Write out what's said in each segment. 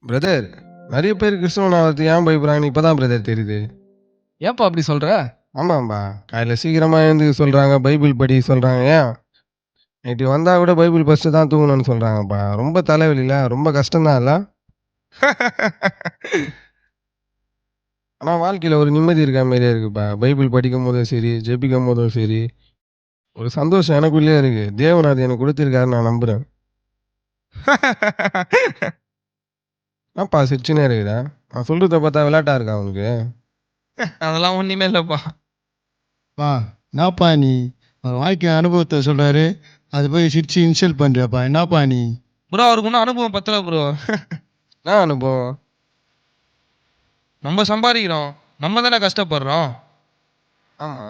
Brother, நெறைய பேர் கிறிஸ்தவன் ஆவறதுக்கு ஏன் பயப்படுறாங்கன்னு இப்ப தான் பிரதர் தெரியுது. ஏன்பா அப்படி சொல்ற? ஆமாம்பா. காலைல சீக்கிரமா எழுந்துக்க சொல்றாங்க, பைபிள் படிக்க சொல்றாங்க. ஏன்? நைட்டு வந்தா கூட பைபிள் படிச்சுட்டு தான் தூங்கணும்னு சொல்றாங்கப்பா. ரொம்ப தலைவலில, ரொம்ப கஷ்டம் தான் இல்ல? ஆனா வாழ்க்கையில ஒரு நிம்மதி இருக்க மாரியே இருக்குப்பா. பைபிள் படிக்கும்போதும் சரி, ஜெபிக்கும்போதும் சரி, ஒரு சந்தோஷம் எனக்குள்ளயே இருக்கு. தேவன் அது எனக்கு குடுத்திருக்காருன்னு நான் நம்புறேன். ஏன்ப்பா சிரிச்சுன்னே இருக்கிற? நான் சொல்றத பார்த்தா விளையாட்டா இருக்கா உனக்கு? அதெல்லாம் ஒண்ணுமே இல்லப்பா. பா என்னப்பா நீ அவர் வாழ்க்கை அனுபவத்தை சொல்றாரு, அது போய் சிரிச்சு இன்சல்ட் பண்றியாப்பா? என்னப்பா நீ? ப்ரோ அவருக்கு இன்னும் அனுபவம் பத்தல ப்ரோ. என்ன அனுபவம்? நம்ம சம்பாதிக்கிறோம். நம்ம தானே கஷ்டப்படுறோம். ஆமா.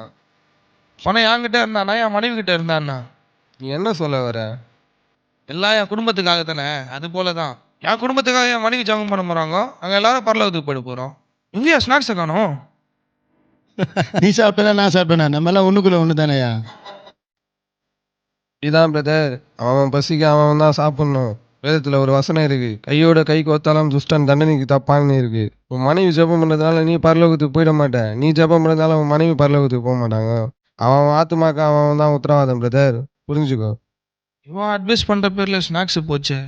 பணம் என்கிட்ட இருந்தானா என் மனைவி கிட்ட இருந்தானா? நீ என்ன சொல்ல வர? எல்லாம் என் குடும்பத்துக்காக தானே. அது போல தான். என் குடும்பத்துக்காக என் மனைவி ஜெபம் பண்ண போறாங்க. நாங்க எல்லாரும் பரலோகத்துக்கு போயிட போறோம். எங்கேயா ஸ்நாக்ஸை காணோம்? நீ சாப்பிட்டனா நான் சாப்பிட்டேனா? நம்ம எல்லாம் ஒண்ணுக்குள்ள ஒண்ணு தானேயா? இதான் பிரதர். அவன் பசிக்கு அவன் தான் சாப்பிடணும். வேதத்துல ஒரு வசனம் இருக்கு. கையோட கை கோத்தாலும் துஷ்டன் தண்டனைக்கு தப்பான்னு இருக்கு. உன் மனைவி ஜெபம் பண்றதுனால நீ பரலோகத்துக்கு போயிட மாட்ட. நீ ஜெபம் பண்றதுனால உன் மனைவி பரலோகத்துக்கு போக மாட்டாங்க. அவன் ஆத்துமாக்கு அவன் தான் உத்தரவாதம் பிரதர். புரிஞ்சுக்கோ. இவன் அட்வைஸ் பண்ற பேர்ல ஸ்நாக்ஸ் போச்சே.